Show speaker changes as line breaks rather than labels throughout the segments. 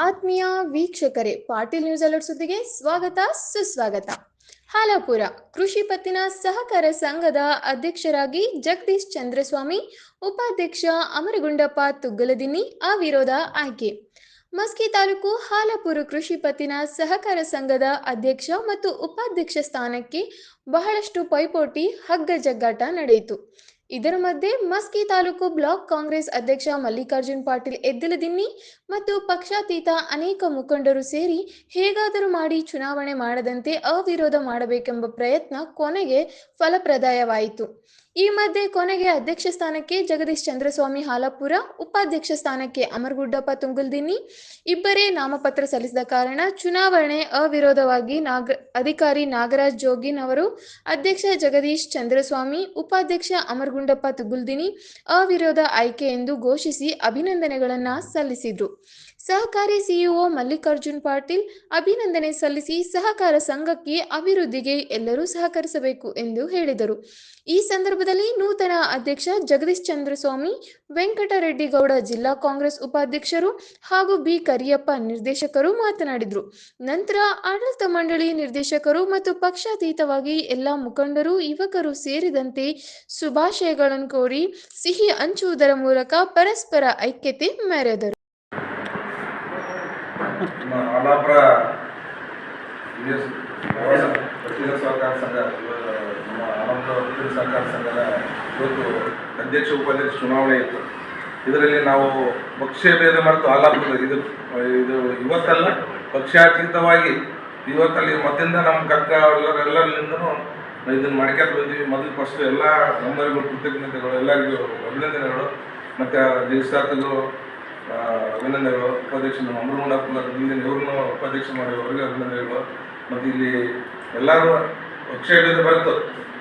ಆತ್ಮೀಯ ವೀಕ್ಷಕರೇ, Patil news alert ಸುದ್ದಿಗೆ ಸ್ವಾಗತ ಸುಸ್ವಾಗತ. ಹಾಲಾಪುರ ಕೃಷಿ ಪತ್ತಿನ ಸಹಕಾರ ಸಂಘದ ಅಧ್ಯಕ್ಷರಾಗಿ ಜಗದೀಶ್ ಚಂದ್ರಸ್ವಾಮಿ, ಉಪಾಧ್ಯಕ್ಷ ಅಮರಗುಂಡಪ್ಪ ತುಗ್ಗಲದಿನ್ನಿ ಅವಿರೋಧ ಆಯ್ಕೆ. ಮಸ್ಕಿ ತಾಲೂಕು ಹಾಲಾಪುರ ಕೃಷಿ ಪತ್ತಿನ ಸಹಕಾರ ಸಂಘದ ಅಧ್ಯಕ್ಷ ಮತ್ತು ಉಪಾಧ್ಯಕ್ಷ ಸ್ಥಾನಕ್ಕೆ ಬಹಳಷ್ಟು ಪೈಪೋಟಿ, ಹಗ್ಗ ಜಗ್ಗಾಟ ನಡೆಯಿತು. ಇದರ ಮಧ್ಯೆ ಮಸ್ಕಿ ತಾಲೂಕು ಬ್ಲಾಕ್ ಕಾಂಗ್ರೆಸ್ ಅಧ್ಯಕ್ಷ ಮಲ್ಲಿಕಾರ್ಜುನ್ ಪಾಟೀಲ್ ಎದ್ದಲದಿನ್ನಿ ಮತ್ತು ಪಕ್ಷಾತೀತ ಅನೇಕ ಮುಖಂಡರು ಸೇರಿ ಹೇಗಾದರೂ ಮಾಡಿ ಚುನಾವಣೆ ಮಾಡದಂತೆ ಅವಿರೋಧ ಮಾಡಬೇಕೆಂಬ ಪ್ರಯತ್ನ ಕೊನೆಗೆ ಫಲಪ್ರದಾಯವಾಯಿತು. ಈ ಮಧ್ಯೆ ಕೊನೆಗೆ ಅಧ್ಯಕ್ಷ ಸ್ಥಾನಕ್ಕೆ ಜಗದೀಶ್ ಚಂದ್ರಸ್ವಾಮಿ ಹಾಲಾಪುರ, ಉಪಾಧ್ಯಕ್ಷ ಸ್ಥಾನಕ್ಕೆ ಅಮರಗುಂಡಪ್ಪ ತುಂಗಲ್ದಿನ್ನಿ ಇಬ್ಬರೇ ನಾಮಪತ್ರ ಸಲ್ಲಿಸಿದ ಕಾರಣ ಚುನಾವಣೆ ಅವಿರೋಧವಾಗಿ ಅಧಿಕಾರಿ ನಾಗರಾಜ್ ಜೋಗಿನ್ ಅವರು ಅಧ್ಯಕ್ಷ ಜಗದೀಶ್ ಚಂದ್ರಸ್ವಾಮಿ, ಉಪಾಧ್ಯಕ್ಷ ಅಮರಗುಂಡಪ್ಪ ತುಗುಲ್ದಿನಿ ಅವಿರೋಧ ಆಯ್ಕೆ ಎಂದು ಘೋಷಿಸಿ ಅಭಿನಂದನೆಗಳನ್ನು ಸಲ್ಲಿಸಿದರು. ಸಹಕಾರಿ ಸಿಇಒ ಮಲ್ಲಿಕಾರ್ಜುನ್ ಪಾಟೀಲ್ ಅಭಿನಂದನೆ ಸಲ್ಲಿಸಿ ಸಹಕಾರ ಸಂಘಕ್ಕೆ ಅಭಿವೃದ್ಧಿಗೆ ಎಲ್ಲರೂ ಸಹಕರಿಸಬೇಕು ಎಂದು ಹೇಳಿದರು. ಈ ಸಂದರ್ಭದಲ್ಲಿ ನೂತನ ಅಧ್ಯಕ್ಷ ಜಗದೀಶ್ ಚಂದ್ರಸ್ವಾಮಿ, ವೆಂಕಟರೆಡ್ಡಿಗೌಡ ಜಿಲ್ಲಾ ಕಾಂಗ್ರೆಸ್ ಉಪಾಧ್ಯಕ್ಷರು ಹಾಗೂ ಬಿ ಕರಿಯಪ್ಪ ನಿರ್ದೇಶಕರು ಮಾತನಾಡಿದರು. ನಂತರ ಆಡಳಿತ ಮಂಡಳಿ ನಿರ್ದೇಶಕರು ಮತ್ತು ಪಕ್ಷಾತೀತವಾಗಿ ಎಲ್ಲ ಮುಖಂಡರು, ಯುವಕರು ಸೇರಿದಂತೆ ಶುಭಾಶಯಗಳನ್ನು ಕೋರಿ ಸಿಹಿ ಹಂಚುವುದರ ಮೂಲಕ ಪರಸ್ಪರ ಐಕ್ಯತೆ ಮೆರೆದರು.
ಹಾಲಾಪುರ ಸಹಕಾರ ಸಂಘ, ನಮ್ಮ ಆನಂದ ಸಹಕಾರ ಸಂಘದ ಇವತ್ತು ಅಧ್ಯಕ್ಷ ಉಪಾಧ್ಯಕ್ಷ ಚುನಾವಣೆ ಇತ್ತು. ಇದರಲ್ಲಿ ನಾವು ಪಕ್ಷ ಭೇದ ಮರೆತು ಹಾಲಾಪುರ ಇದು ಇವತ್ತಲ್ಲ, ಪಕ್ಷಾತೀತವಾಗಿ ಇವತ್ತಲ್ಲಿ ಮೊದಲಿಂದ ನಮ್ಮ ಕಕ್ಕ ಎಲ್ಲರಿಂದನೂ ಇದನ್ನು ಮಾಡ್ಕೊಂಡು ಬಂದೀವಿ. ಮೊದಲು ಫಸ್ಟ್ ಎಲ್ಲ ನಮ್ಮರಿಗೂ ಕೃತಜ್ಞತೆಗಳು, ಎಲ್ಲರಿಗೂ ಅಭಿನಂದನೆಗಳು. ಮತ್ತು ಜಗದೀಶ್ ಅಭಿನಂದನೆಗಳು. ಉಪಾಧ್ಯಕ್ಷ ನಮ್ಮ ಅಮರಗುಂಡಪ್ಪ ಇವ್ರನ್ನೂ ಉಪಾಧ್ಯಕ್ಷ ಮಾಡಿ ಅವರಿಗೆ ಅಭಿನಂದನೆಗಳು. ಮತ್ತು ಇಲ್ಲಿ ಎಲ್ಲರೂ ಪಕ್ಷ ಭೇದ ಬರೆತು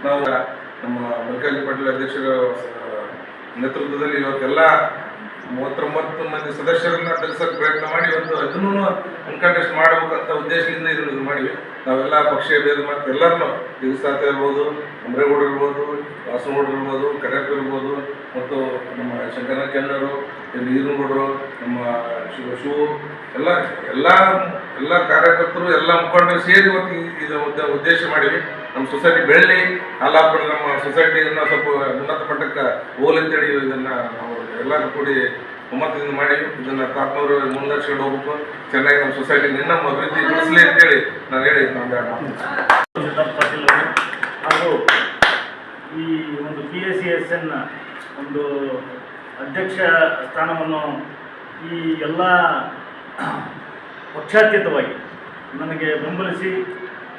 ನಾವು ನಮ್ಮ ಮಲ್ಲಿಕಾರ್ಜುನ್ ಪಾಟೀಲ್ ಅಧ್ಯಕ್ಷರ ನೇತೃತ್ವದಲ್ಲಿ ಇವತ್ತೆಲ್ಲ 39 ಮಂದಿ ಸದಸ್ಯರನ್ನ ತಿಳಿಸೋಕೆ ಪ್ರಯತ್ನ ಮಾಡಿ ಇವತ್ತು ಅದನ್ನು ಅನ್ಕಂಟೆಸ್ಟ್ ಮಾಡಬೇಕಂತ ಉದ್ದೇಶದಿಂದ ಇದನ್ನು ಮಾಡಿವಿ. ನಾವೆಲ್ಲ ಪಕ್ಷೀಯ ಭೇದ ಮತ್ತು ಎಲ್ಲರನ್ನೂ ಜಗದೀಶ್ ಇರ್ಬೋದು, ಅಮರೇಗೌಡ ಇರ್ಬೋದು, ವಾಸನಗೌಡರು ಇರ್ಬೋದು, ಕಡಪ ಇರ್ಬೋದು, ಮತ್ತು ನಮ್ಮ ಶಂಕರನಕೆನ್ನರು, ನೀರನಗೌಡರು, ನಮ್ಮ ಶಿವು ಎಲ್ಲ ಕಾರ್ಯಕರ್ತರು, ಎಲ್ಲ ಮುಖಂಡರು ಸೇರಿ ಇವತ್ತು ಇದು ಉದ್ದೇಶ ಮಾಡಿವಿ. ನಮ್ಮ ಸೊಸೈಟಿ ಬೆಳ್ಳಿ ಹಾಲಾಪುರ ನಮ್ಮ ಸೊಸೈಟಿಯನ್ನು ಸ್ವಲ್ಪ ಉನ್ನತ ಮಟ್ಟಕ್ಕೆ ಹೋಗಲಂತೇಳಿ ಇದನ್ನು ನಾವು ಎಲ್ಲರೂ ಕೂಡಿ ಒಮ್ಮತದಿಂದ ಮಾಡಿ ಇದನ್ನು ತಾತ್ನವರು ಮುಂದರ್ಸ್ಕೊಂಡು ಹೋಗ್ಬೇಕು. ಚೆನ್ನಾಗಿ ನಮ್ಮ ಸೊಸೈಟಿ ಇನ್ನೂ ಅಭಿವೃದ್ಧಿ ಗೊಳಿಸಲಿ ಅಂತೇಳಿ ನಾನು ಹೇಳಿ
ಪಾಟೀಲ್ ಹಾಗೂ ಈ ಒಂದು PACSN ಒಂದು ಅಧ್ಯಕ್ಷ ಸ್ಥಾನವನ್ನು ಈ ಎಲ್ಲ ಪಕ್ಷಾತೀತವಾಗಿ ನನಗೆ ಬೆಂಬಲಿಸಿ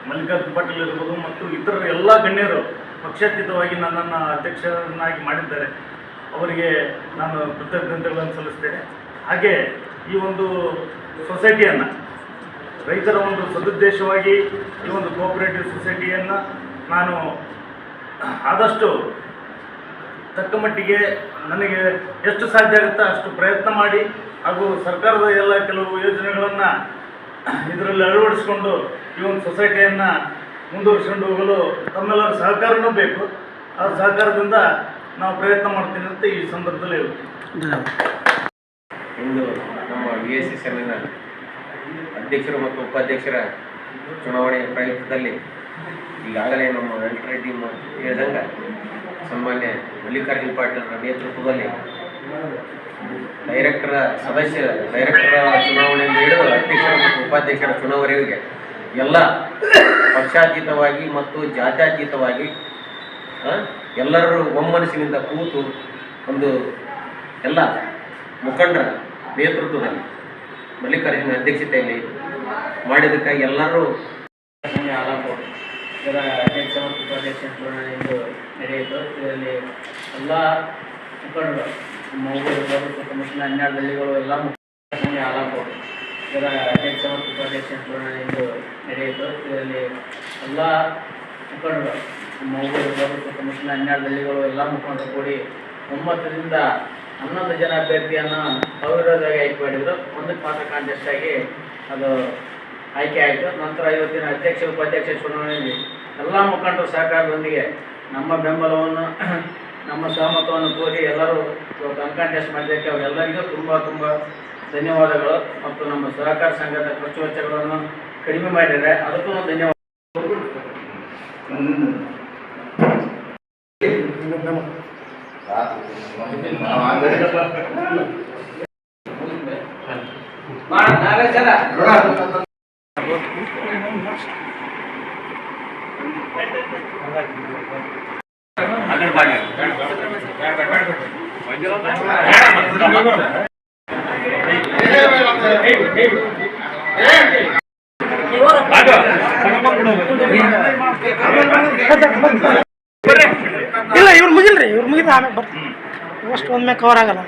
ಮಲ್ಲಿಕಾರ್ಜುನ್ ಪಾಟೀಲ್ ಇರ್ಬೋದು ಮತ್ತು ಇತರ ಎಲ್ಲ ಗಣ್ಯರು ಪಕ್ಷಾತೀತವಾಗಿ ನನ್ನನ್ನು ಅಧ್ಯಕ್ಷರನ್ನಾಗಿ ಮಾಡಿದ್ದಾರೆ. ಅವರಿಗೆ ನಾನು ಕೃತಜ್ಞತೆಗಳನ್ನು ಸಲ್ಲಿಸ್ತೇನೆ. ಹಾಗೆ ಈ ಒಂದು ಸೊಸೈಟಿಯನ್ನು ರೈತರ ಒಂದು ಸದುದ್ದೇಶವಾಗಿ ಈ ಒಂದು ಕೋಆಪರೇಟಿವ್ ಸೊಸೈಟಿಯನ್ನು ನಾನು ಆದಷ್ಟು ತಕ್ಕ ಮಟ್ಟಿಗೆ ನನಗೆ ಎಷ್ಟು ಸಾಧ್ಯ ಆಗುತ್ತೋ ಅಷ್ಟು ಪ್ರಯತ್ನ ಮಾಡಿ ಹಾಗೂ ಸರ್ಕಾರದ ಎಲ್ಲ ಕೆಲವು ಯೋಜನೆಗಳನ್ನು ಇದರಲ್ಲಿ ಅಳವಡಿಸ್ಕೊಂಡು ಈ ಒಂದು ಸೊಸೈಟಿಯನ್ನು ಮುಂದುವರಿಸ್ಕೊಂಡು ಹೋಗಲು ತಮ್ಮೆಲ್ಲರ ಸಹಕಾರನೂ ಬೇಕು. ಆ ಸಹಕಾರದಿಂದ ನಾವು ಪ್ರಯತ್ನ ಮಾಡ್ತೀನಿ ಅಂತ ಈ ಸಂದರ್ಭದಲ್ಲಿ ಹೇಳ್ತೀನಿ.
ಇಂದು ನಮ್ಮ PACSN ಅಧ್ಯಕ್ಷರು ಮತ್ತು ಉಪಾಧ್ಯಕ್ಷರ ಚುನಾವಣೆಯ ಪ್ರಯುಕ್ತದಲ್ಲಿ ಈಗಾಗಲೇ ನಮ್ಮ ವೆಂಕಟರೆಡ್ಡಿ ಹೇಳಿದಂಗೆ ಸನ್ಮಾನ್ಯ ಮಲ್ಲಿಕಾರ್ಜುನ್ ಪಾಟೀಲರ ನೇತೃತ್ವದಲ್ಲಿ ಡೈರೆಕ್ಟರ ಚುನಾವಣೆಯಿಂದ ಹಿಡಿದು ಅಧ್ಯಕ್ಷರ ಮತ್ತು ಉಪಾಧ್ಯಕ್ಷರ ಚುನಾವಣೆಗೆ ಎಲ್ಲ ಪಕ್ಷಾತೀತವಾಗಿ ಮತ್ತು ಜಾತ್ಯತೀತವಾಗಿ ಎಲ್ಲರೂ ಒಮ್ಮನಸ್ಸಿನಿಂದ ಕೂತು ಒಂದು ಎಲ್ಲ ಮುಖಂಡರ ನೇತೃತ್ವದಲ್ಲಿ ಮಲ್ಲಿಕಾರ್ಜುನ ಅಧ್ಯಕ್ಷತೆಯಲ್ಲಿ ಮಾಡಿದ್ದಕ್ಕಾಗಿ ಎಲ್ಲರೂ
ಹಾಲಾಪುರ ಇದರ ಅಧ್ಯಕ್ಷ ಮತ್ತು ಉಪಾಧ್ಯಕ್ಷ ಚುನಾವಣೆ ಎಂದು ನಡೆಯಿತು. ಇದರಲ್ಲಿ ಎಲ್ಲ ಮುಖಂಡರು ನಮ್ಮ ಊರು ಸುತ್ತಮುತ್ತಲಿನ 12 ಹಳ್ಳಿಗಳು ಎಲ್ಲ ಹಾಲಾಪುರ ಇದರ ಅಧ್ಯಕ್ಷ ಮತ್ತು ಉಪಾಧ್ಯಕ್ಷ ಚುನಾವಣೆ ಎಂದು ನಡೆಯಿತು. ಇದರಲ್ಲಿ ಎಲ್ಲ ಮುಖಂಡರು ನಮ್ಮ ಊರು ಸುತ್ತಮುತ್ತಲಿನ 12 ಹಳ್ಳಿಗಳು ಎಲ್ಲ ಮುಖಂಡರು ಕೂಡಿ ಒಮ್ಮತದಿಂದ 11 ಜನ ಅಭ್ಯರ್ಥಿಯನ್ನು ಅವಿರೋಧವಾಗಿ ಆಯ್ಕೆ ಮಾಡಿದರು. ಒಂದಕ್ಕೆ ಮಾತ್ರ ಕಾಂಟೆಸ್ಟ್ ಆಗಿ ಅದು ಆಯ್ಕೆ ಆಯಿತು. ನಂತರ ಇವತ್ತಿನ ಅಧ್ಯಕ್ಷ ಉಪಾಧ್ಯಕ್ಷ ಚುನಾವಣೆಯಲ್ಲಿ ಎಲ್ಲ ಮುಖಂಡರ ಸಹಕಾರದೊಂದಿಗೆ ನಮ್ಮ ಬೆಂಬಲವನ್ನು, ನಮ್ಮ ಸಹಮತವನ್ನು ತೋರಿ ಎಲ್ಲರೂ ಇವತ್ತು ಅನ್ಕಾಂಟೆಸ್ಟ್ ಮಾಡಿದ್ದಕ್ಕೆ ಅವರೆಲ್ಲರಿಗೂ ತುಂಬ ಧನ್ಯವಾದಗಳು. ಮತ್ತು ನಮ್ಮ ಸಹಕಾರ ಸಂಘದ ಖರ್ಚು ವೆಚ್ಚಗಳನ್ನು ಕಡಿಮೆ ಮಾಡಿದರೆ ಅದಕ್ಕೂ ಧನ್ಯವಾದ.
ಇಲ್ಲ ಇವ್ರು ಮುಗಿಲ್ರಿ, ಇವ್ರು ಮುಗಿದ ಆಮೇಲೆ ಬರ್ತೀನಿ. ಅಷ್ಟು ಒಂದ್ಮೇಲೆ ಕವರ್ ಆಗಲ್ಲ.